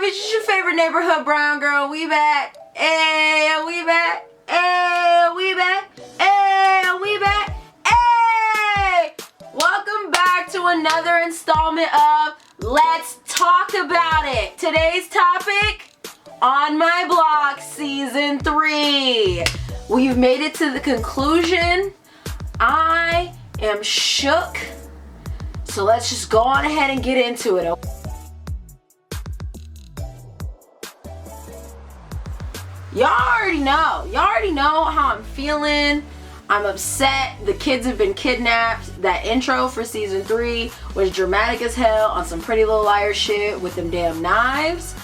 It's your favorite neighborhood brown girl. We back. Hey, we back. Hey, we back. Hey, we back. Hey! Welcome back to another installment of Let's Talk About It. Today's topic, On My Block Season 3. We've made it to the conclusion. I am shook. So let's just go on ahead and get into it. Y'all already know how I'm feeling. I'm upset. The kids have been kidnapped. That intro for season 3 was dramatic as hell on some Pretty Little Liars shit with them damn knives.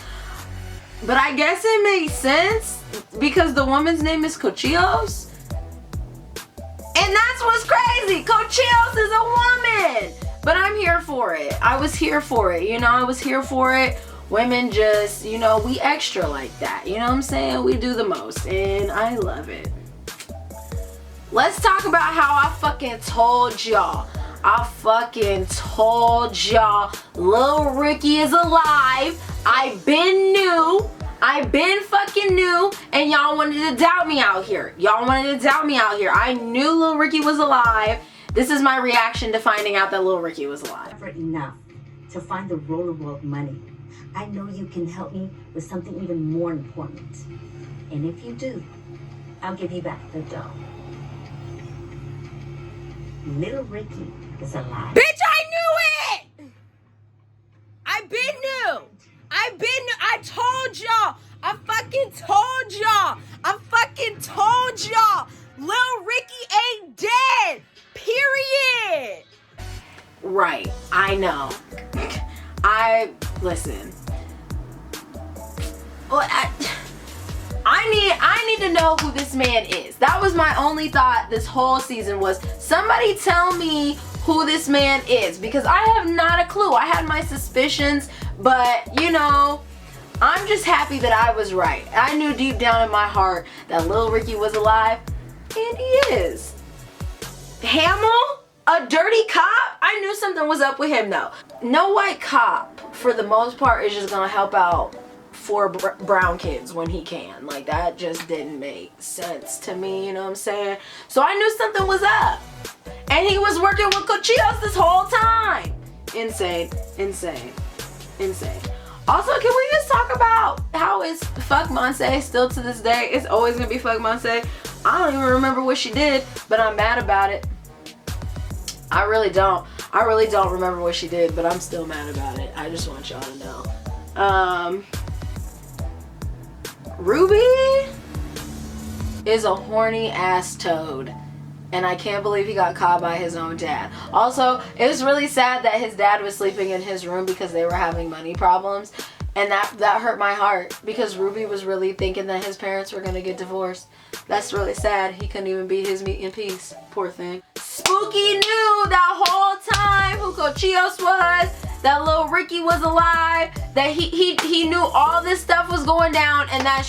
But I guess it makes sense because the woman's name is Cochillos. And that's what's crazy. Cochillos is a woman. But I'm here for it. I was here for it. I was here for it. Women just, we extra like that. You know what I'm saying? We do the most. And I love it. Let's talk about how I fucking told y'all. Lil Ricky is alive. I been fucking new. And y'all wanted to doubt me out here. I knew Lil Ricky was alive. This is my reaction to finding out that Lil Ricky was alive. Enough to find the roller world money. I know you can help me with something even more important. And if you do, I'll give you back the dough. Little Ricky is alive. Bitch, I knew it! I told y'all. I fucking told y'all. Lil Ricky ain't dead. Period. Right, I know. Listen. Well, I need to know who this man is. That was my only thought this whole season was somebody tell me who this man is because I have not a clue. I had my suspicions, but I'm just happy that I was right. I knew deep down in my heart that Lil Ricky was alive, and he is. Hamill? A dirty cop? I knew something was up with him though. No white cop, for the most part, is just gonna help out 4 brown kids when he can. Like, that just didn't make sense to me, you know what I'm saying? So I knew something was up. And he was working with Cochillos this whole time. Insane. Also, can we just talk about how it's fuck Monse still to this day? It's always gonna be fuck Monse. I don't even remember what she did, but I'm mad about it. I really don't remember what she did, but I'm still mad about it. I just want y'all to know. Ruby is a horny ass toad, and I can't believe he got caught by his own dad. Also, it was really sad that his dad was sleeping in his room because they were having money problems, and that hurt my heart because Ruby was really thinking that his parents were gonna get divorced. That's really sad. He couldn't even be his meat in peace. Poor thing. Spooky knew that whole time who Cochillos was, that Lil Ricky was alive, that he knew all this stuff was going down, and that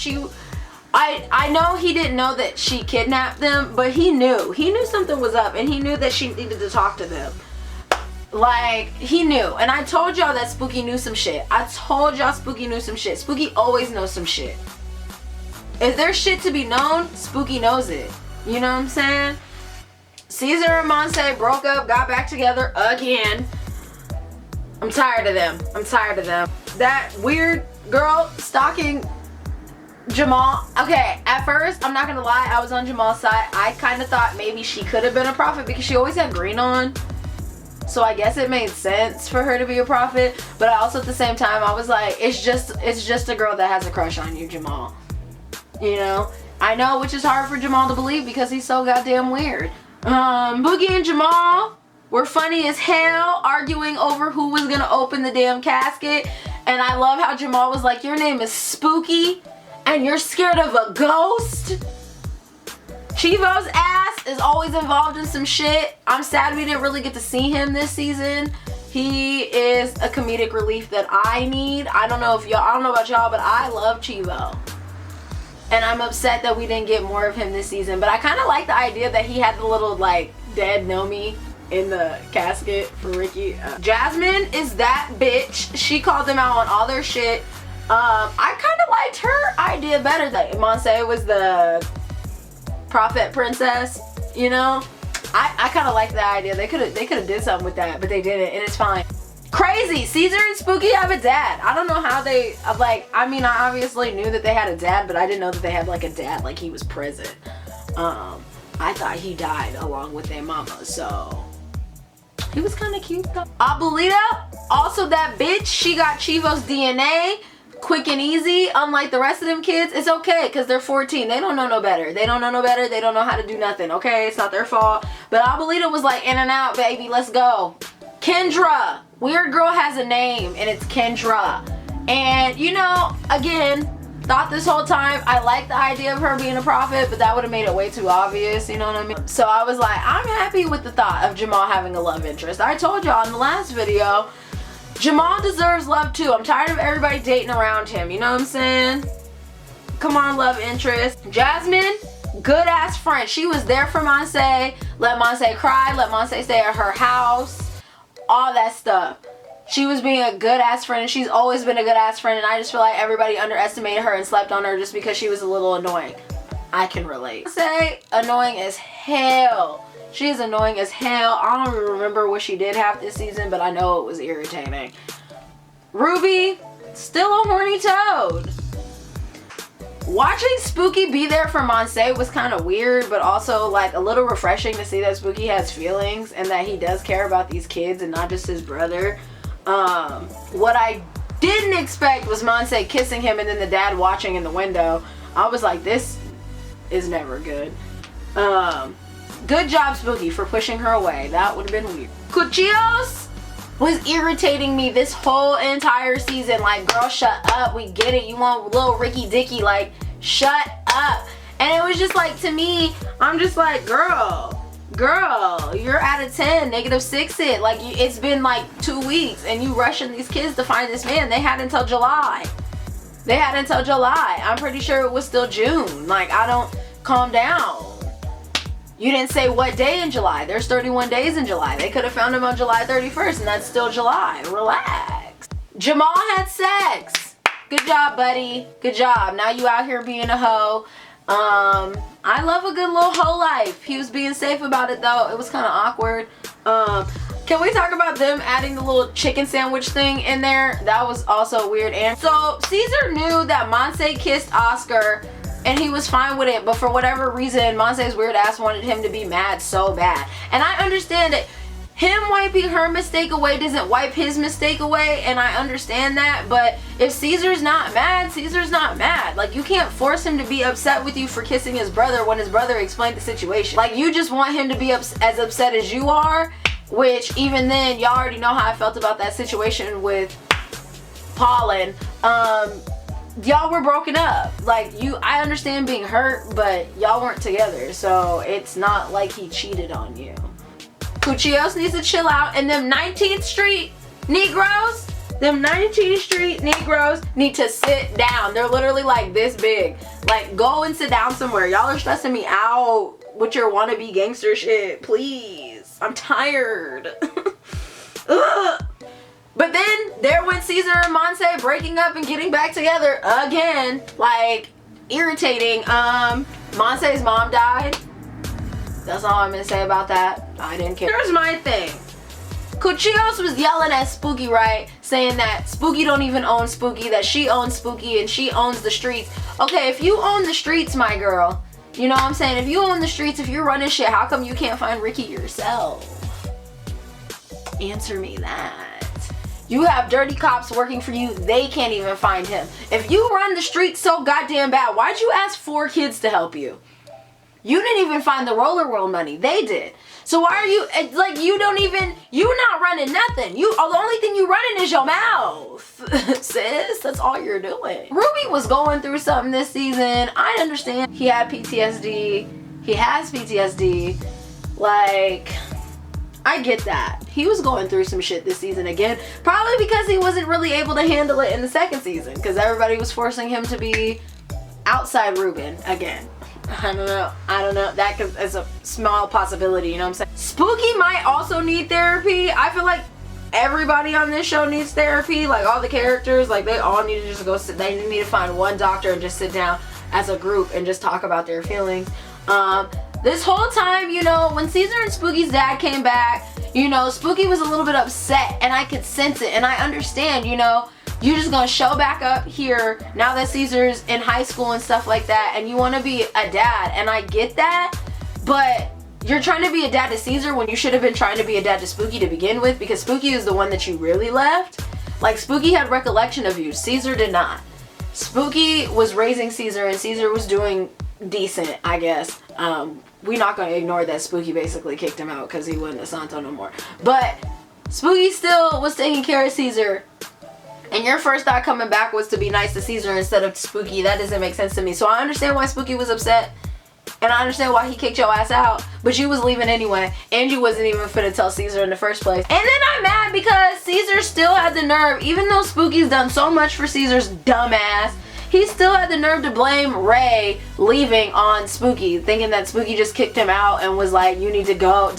I know he didn't know that she kidnapped them, but he knew something was up, and he knew that she needed to talk to them. Like, he knew. And I told y'all that Spooky knew some shit. Spooky always knows some shit. If there's shit to be known, Spooky knows it. You know what I'm saying? Caesar and Monse broke up, got back together again. I'm tired of them. That weird girl stalking Jamal. Okay, at first, I'm not gonna lie, I was on Jamal's side. I kind of thought maybe she could have been a prophet because she always had green on. So I guess it made sense for her to be a prophet. But also at the same time, I was like, it's just a girl that has a crush on you, Jamal. I know, which is hard for Jamal to believe because he's so goddamn weird. Boogie and Jamal were funny as hell, arguing over who was gonna open the damn casket. And I love how Jamal was like, your name is Spooky and you're scared of a ghost? Chivo's ass is always involved in some shit. I'm sad we didn't really get to see him this season. He is a comedic relief that I need. I don't know about y'all, but I love Chivo. And I'm upset that we didn't get more of him this season. But I kind of like the idea that he had the little, like, dead Nomi in the casket for Ricky. Jasmine is that bitch. She called them out on all their shit. I kind of liked her idea better. That Monse was the prophet princess, you know. I kind of like that idea. They could have did something with that, but they didn't, and it's fine. Crazy. Caesar and Spooky have a dad. I don't know how they, like, I mean, I obviously knew that they had a dad, but I didn't know that they had like a dad, like he was present. I thought he died along with their mama, so he was kind of cute though. Abuelita, also that bitch, she got Chivo's DNA quick and easy. Unlike the rest of them kids, it's okay because they're 14. They don't know no better. They don't know no better. They don't know how to do nothing, okay? It's not their fault. But Abuelita was like, in and out, baby, let's go. Kendra, weird girl has a name and it's Kendra. And you know, again, thought this whole time I liked the idea of her being a prophet, but that would have made it way too obvious, you know what I mean? So I was like, I'm happy with the thought of Jamal having a love interest. I told y'all in the last video, Jamal deserves love too. I'm tired of everybody dating around him, you know what I'm saying? Come on, love interest. Jasmine, good ass friend. She was there for Monse, let Monse cry, let Monse stay at her house, all that stuff. She was being a good ass friend, and she's always been a good ass friend, and I just feel like everybody underestimated her and slept on her just because she was a little annoying. I can relate. Say annoying as hell. She is annoying as hell. I don't even remember what she did half this season, but I know it was irritating. Ruby, still a horny toad. Watching Spooky be there for Monse was kind of weird, but also like a little refreshing to see that Spooky has feelings and that he does care about these kids and not just his brother. What I didn't expect was Monse kissing him and then the dad watching in the window. I was like, this is never good. Good job, Spooky, for pushing her away. That would have been weird. Cuchillos was irritating me this whole entire season. Like, girl, shut up. We get it. You want little Ricky Dicky. Like, shut up. And it was just like, to me, I'm just like, girl, you're out of 10, -6 it. Like, it's been like 2 weeks and you rushing these kids to find this man. They had until July. I'm pretty sure it was still June. Like, I don't, calm down. You didn't say what day in July. There's 31 days in July. They could have found him on July 31st and that's still July. Relax. Jamal had sex. Good job, buddy. Good job. Now you out here being a hoe. I love a good little hoe life. He was being safe about it though. It was kind of awkward. Can we talk about them adding the little chicken sandwich thing in there? That was also weird. And so Caesar knew that Monse kissed Oscar and he was fine with it, but for whatever reason, Monse's weird ass wanted him to be mad so bad. And I understand that him wiping her mistake away doesn't wipe his mistake away, and I understand that, but if Caesar's not mad, Caesar's not mad. Like, you can't force him to be upset with you for kissing his brother when his brother explained the situation. Like, you just want him to be as upset as you are, which even then, y'all already know how I felt about that situation with Paulin. Y'all were broken up. Like, I understand being hurt, but y'all weren't together, so it's not like he cheated on you. Cuchillos needs to chill out, and them 19th Street Negroes, need to sit down. They're literally like this big. Like, go and sit down somewhere. Y'all are stressing me out with your wannabe gangster shit. Please. I'm tired. Ugh. But then there went Caesar and Monse breaking up and getting back together again. Like, irritating. Monse's mom died. That's all I'm gonna say about that. I didn't care. Here's my thing. Cuchillos was yelling at Spooky, right? Saying that Spooky don't even own Spooky, that she owns Spooky and she owns the streets. Okay, if you own the streets, my girl, you know what I'm saying? If you own the streets, if you're running shit, how come you can't find Ricky yourself? Answer me that. You have dirty cops working for you, they can't even find him. If you run the streets so goddamn bad, why'd you ask 4 kids to help you? You didn't even find the Roller World money, they did. So why are you, like, you're not running nothing. The only thing you running is your mouth, sis. That's all you're doing. Ruby was going through something this season. I understand he had PTSD. He has PTSD. Like, I get that. He was going through some shit this season again. Probably because he wasn't really able to handle it in the 2nd season. Because everybody was forcing him to be outside Ruben again. I don't know. That is a small possibility, you know what I'm saying? Spooky might also need therapy. I feel like everybody on this show needs therapy. Like all the characters, like they all need to just go sit. They need to find one doctor and just sit down as a group and just talk about their feelings. This whole time, you know, when Caesar and Spooky's dad came back, you know, Spooky was a little bit upset, and I could sense it, and I understand, you know, you're just gonna show back up here now that Caesar's in high school and stuff like that, and you want to be a dad, and I get that, but you're trying to be a dad to Caesar when you should have been trying to be a dad to Spooky to begin with, because Spooky is the one that you really left. Like, Spooky had recollection of you, Caesar did not. Spooky was raising Caesar, and Caesar was doing decent, I guess. We're not gonna ignore that Spooky basically kicked him out because he wasn't a Santo no more. But Spooky still was taking care of Caesar. And your first thought coming back was to be nice to Caesar instead of Spooky. That doesn't make sense to me. So I understand why Spooky was upset. And I understand why he kicked your ass out. But you was leaving anyway. And you wasn't even finna tell Caesar in the first place. And then I'm mad because Caesar still had the nerve, even though Spooky's done so much for Caesar's dumb ass, he still had the nerve to blame Ray leaving on Spooky, thinking that Spooky just kicked him out and was like, you need to go.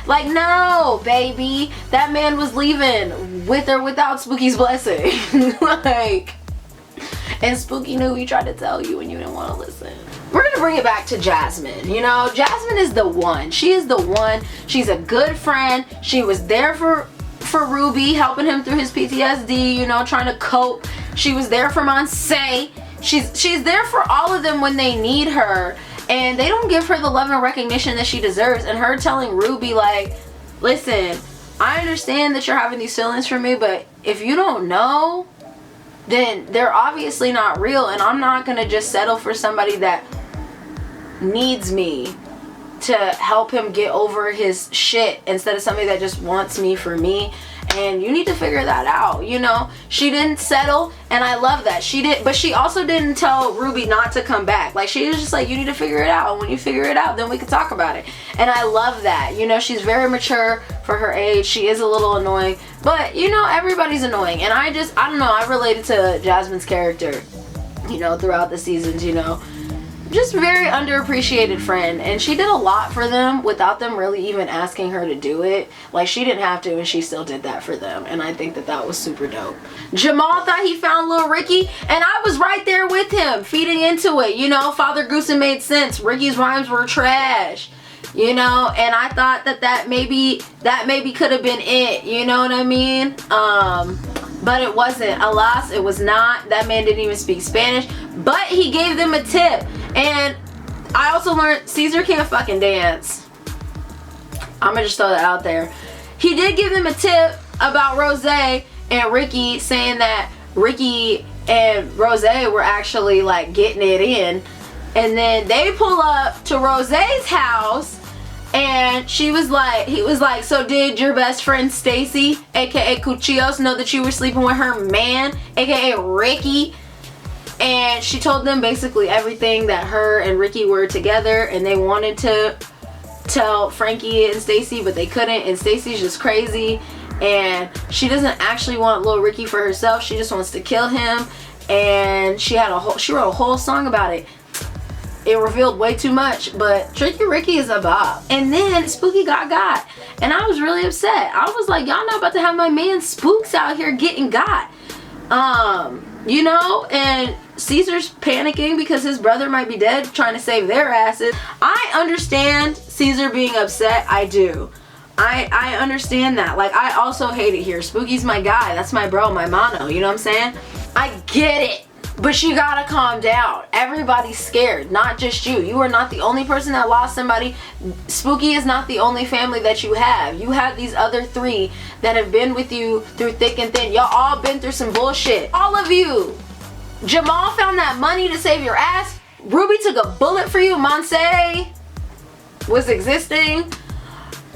Like, no, baby. That man was leaving with or without Spooky's blessing. Like, and Spooky knew he tried to tell you and you didn't want to listen. We're going to bring it back to Jasmine. You know, Jasmine is the one. She is the one. She's a good friend. She was there for Ruby, helping him through his PTSD, you know, trying to cope. She was there for Monse. She's there for all of them when they need her, and they don't give her the love and recognition that she deserves. And her telling Ruby, like, listen, I understand that you're having these feelings for me, but if you don't know, then they're obviously not real, and I'm not gonna just settle for somebody that needs me to help him get over his shit instead of somebody that just wants me for me. And you need to figure that out, you know. She didn't settle, and I love that. She did, but she also didn't tell Ruby not to come back. Like, she was just like, you need to figure it out. And when you figure it out, then we can talk about it. And I love that. You know, she's very mature for her age. She is a little annoying, but you know, everybody's annoying. And I don't know, I related to Jasmine's character, you know, throughout the seasons, you know. Just very underappreciated friend, and she did a lot for them without them really even asking her to do it. Like, she didn't have to, and she still did that for them, and I think that that was super dope. Jamal thought he found little Ricky, and I was right there with him, feeding into it. You know, Father Goosen made sense. Ricky's rhymes were trash, you know, and I thought that maybe could have been it, you know what I mean? But it wasn't. Alas, it was not. That man didn't even speak Spanish, but he gave them a tip. And I also learned Caesar can't fucking dance. I'm gonna just throw that out there. He did give them a tip about Rose and Ricky, saying that Ricky and Rose were actually like getting it in. And then they pull up to Rose's house, and he was like, so did your best friend Stacy, aka Cuchillos, know that you were sleeping with her man, aka Ricky? And she told them basically everything, that her and Ricky were together, and they wanted to tell Frankie and Stacy, but they couldn't. And Stacy's just crazy, and she doesn't actually want little Ricky for herself. She just wants to kill him. And she wrote a whole song about it. It revealed way too much, but Tricky Ricky is a bop. And then Spooky got, and I was really upset. I was like, y'all not about to have my man Spooks out here getting got. You know, and Caesar's panicking because his brother might be dead, trying to save their asses. I understand Caesar being upset. I do. I understand that. Like, I also hate it here. Spooky's my guy. That's my bro, my mono. You know what I'm saying? I get it. But you gotta calm down. Everybody's scared, not just you. You are not the only person that lost somebody. Spooky is not the only family that you have. You have these other three that have been with you through thick and thin. Y'all all been through some bullshit. All of you. Jamal found that money to save your ass. Ruby took a bullet for you. Monse was existing.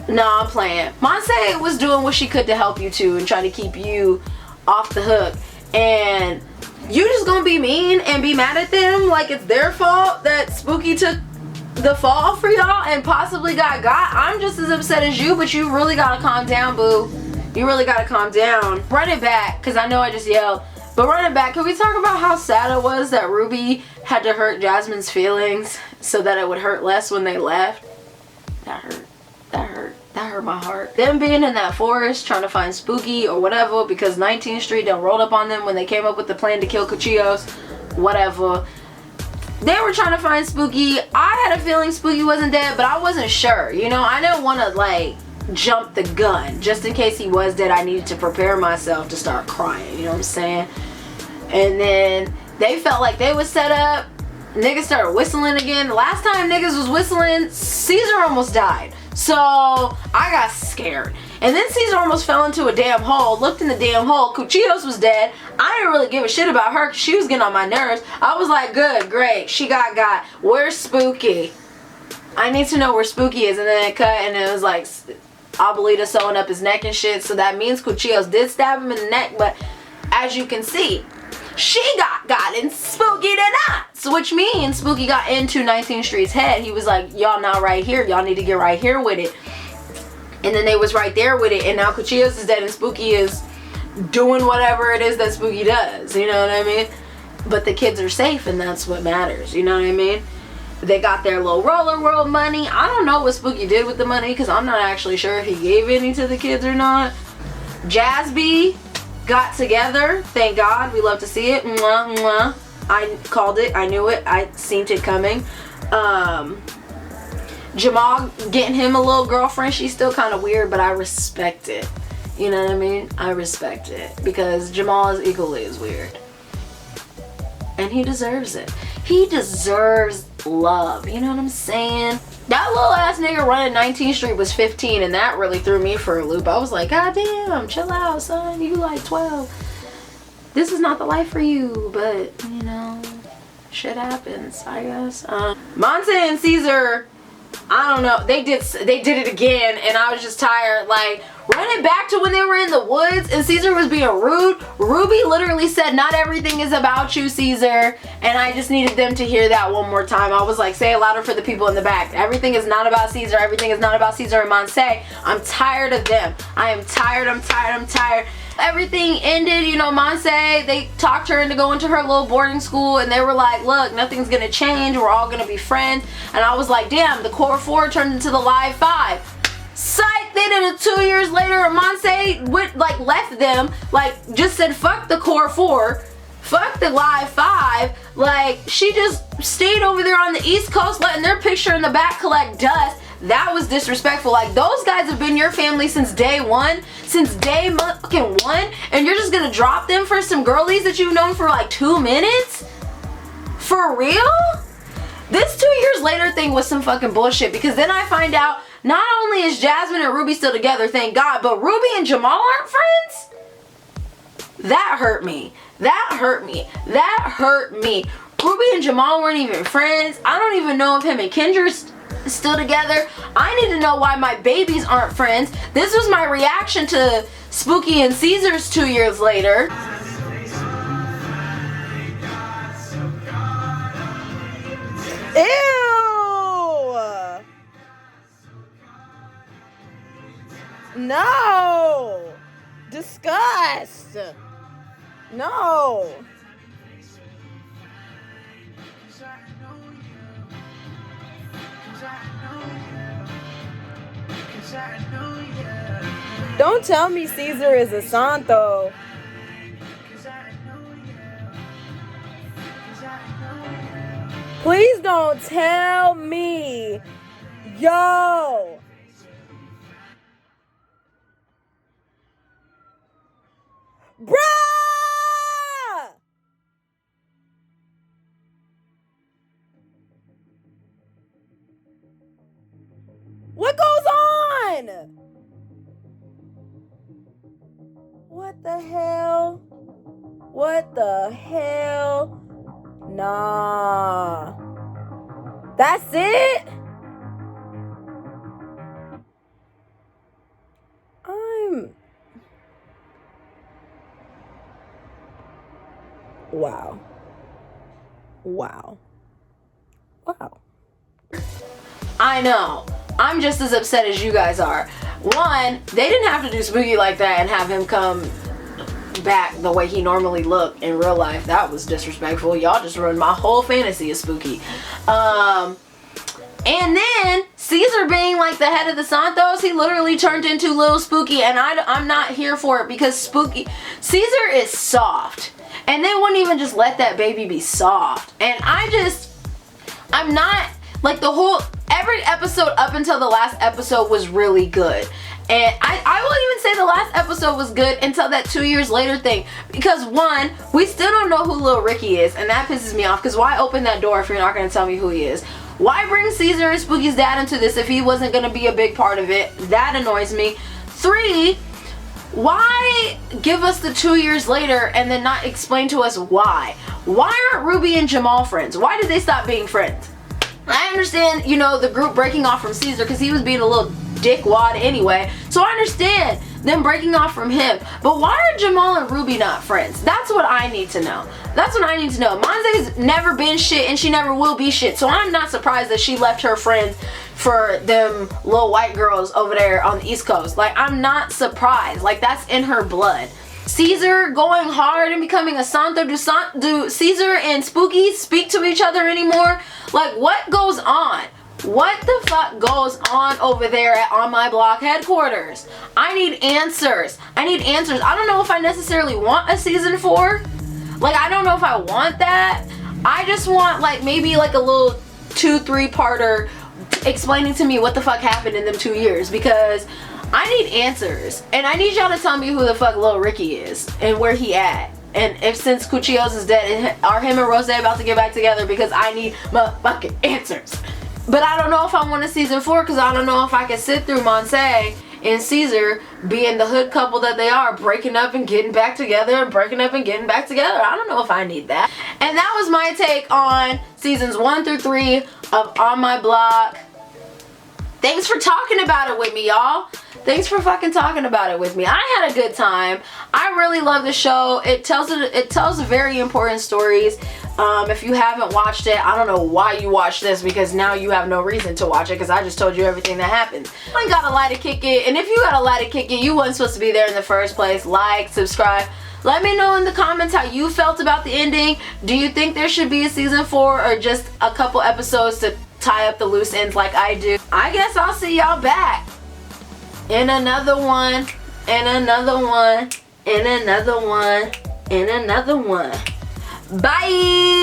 Nah, I'm playing. Monse was doing what she could to help you too and try to keep you off the hook. And you just gonna be mean and be mad at them like it's their fault that Spooky took the fall for y'all and possibly got. I'm just as upset as you, but you really gotta calm down, boo. You really gotta calm down. Run it back, because I know I just yelled, but run it back. Can we talk about how sad it was that Ruby had to hurt Jasmine's feelings so that it would hurt less when they left? That hurt. That hurt. that hurt my heart. Them being in that forest trying to find Spooky or whatever because 19th Street done rolled up on them when they came up with the plan to kill Cuchillos. Whatever. They were trying to find Spooky. I had a feeling Spooky wasn't dead, but I wasn't sure. You know, I didn't want to like jump the gun. Just in case he was dead, I needed to prepare myself to start crying. You know what I'm saying? And then they felt like they was set up. Niggas started whistling again. The last time niggas was whistling, Caesar almost died. So I got scared. And then Caesar almost fell into a damn hole. Looked in the damn hole. Cuchillos was dead. I didn't really give a shit about her because she was getting on my nerves. I was like, good, great. She got. Where's Spooky? I need to know where Spooky is. And then it cut and it was like Abuelita sewing up his neck and shit. So that means Cuchillos did stab him in the neck. But as you can see, she got and Spooky did not. So which means Spooky got into 19th Street's head. He was like, y'all not right here. Y'all need to get right here with it. And then they was right there with it. And now Cuchillos is dead and Spooky is doing whatever it is that Spooky does. You know what I mean? But the kids are safe and that's what matters. You know what I mean? They got their little roller world money. I don't know what Spooky did with the money because I'm not actually sure if he gave any to the kids or not. Jasby got together. Thank God. We love to see it. Mwah, mwah. I called it. I knew it. I seen it coming. Jamal getting him a little girlfriend. She's still kind of weird, but I respect it. You know what I mean? I respect it because Jamal is equally as weird. And he deserves it. He deserves love. You know what I'm saying? That little ass nigga running 19th Street was 15 and that really threw me for a loop. I was like, God damn, chill out, son. You like 12. This is not the life for you, but you know, shit happens, I guess. Monte and Caesar, I don't know, they did it again and I was just tired. Like, running back to when they were in the woods and Caesar was being rude. Ruby literally said, not everything is about you, Caesar. And I just needed them to hear that one more time. I was like, say it louder for the people in the back. Everything is not about Caesar. Everything is not about Caesar and Monse. I'm tired of them. I am tired. I'm tired. Everything ended, you know, Monse, they talked her into going to her little boarding school and they were like, look, nothing's gonna change. We're all gonna be friends. And I was like, damn, the core 4 turned into the live 5. Psych, they did it 2 years later. Monse left them, like just said fuck the core 4, fuck the live 5. Like she just stayed over there on the East Coast letting their picture in the back collect dust. That was disrespectful. Like those guys have been your family since day one, since day fucking one, and you're just gonna drop them for some girlies that you've known for like 2 minutes? For real? This 2 years later thing was some fucking bullshit because then I find out not only is Jasmine and Ruby still together, thank God, but Ruby and Jamal aren't friends? That hurt me. That hurt me. That hurt me. Ruby and Jamal weren't even friends. I don't even know if him and Kendra's still together. I need to know why my babies aren't friends. This was my reaction to Spooky and Caesar's 2 years later. Ew! No! Disgust! No! Don't tell me Caesar is a santo. Please don't tell me. Yo. Bruh! What goes on? What the hell? What the hell? Nah. That's it? Wow. Wow. Wow. I know. I'm just as upset as you guys are. One, they didn't have to do Spooky like that and have him come back the way he normally looked in real life. That was disrespectful. Y'all just ruined my whole fantasy of Spooky. And then Caesar being like the head of the Santos, he literally turned into Little Spooky, and I'm not here for it because Caesar is soft. And they wouldn't even just let that baby be soft. And I'm not, like, every episode up until the last episode was really good. And I will even say the last episode was good until that 2 years later thing. Because one, we still don't know who Lil Ricky is, and that pisses me off, because why open that door if you're not going to tell me who he is? Why bring Caesar and Spooky's dad into this if he wasn't going to be a big part of it? That annoys me. 3, why give us the 2 years later and then not explain to us why? Why aren't Ruby and Jamal friends? Why did they stop being friends? I understand, you know, the group breaking off from Caesar because he was being a little dickwad anyway. So I understand them breaking off from him. But why are Jamal and Ruby not friends? That's what I need to know. That's what I need to know. Monze's never been shit and she never will be shit. So I'm not surprised that she left her friends for them little white girls over there on the East Coast. Like, I'm not surprised. Like, that's in her blood. Caesar going hard and becoming a santo. Do Caesar and Spooky speak to each other anymore? Like, what goes on? What the fuck goes on over there at On My Block headquarters? I need answers. I need answers. I don't know if I necessarily want a season 4. Like, I don't know if I want that. I just want, like, maybe like a little 2-3 parter explaining to me what the fuck happened in them 2 years, because I need answers. And I need y'all to tell me who the fuck Lil Ricky is and where he at. And if since Cuchillos is dead, are him and Rose about to get back together? Because I need motherfucking answers. But I don't know if I want a season 4, because I don't know if I can sit through Monse and Caesar being the hood couple that they are, breaking up and getting back together and breaking up and getting back together. I don't know if I need that. And that was my take on seasons 1 through 3 of On My Block. Thanks for talking about it with me, y'all. Thanks for fucking talking about it with me. I had a good time. I really love the show. It tells very important stories. If you haven't watched it, I don't know why you watched this, because now you have no reason to watch it, because I just told you everything that happens. I got a lot to kick it, and if you got a lot to kick it, you wasn't supposed to be there in the first place. Like, subscribe. Let me know in the comments how you felt about the ending. Do you think there should be a season 4 or just a couple episodes to tie up the loose ends like I do? I guess I'll see y'all back in another one, in another one, in another one, in another one. Bye.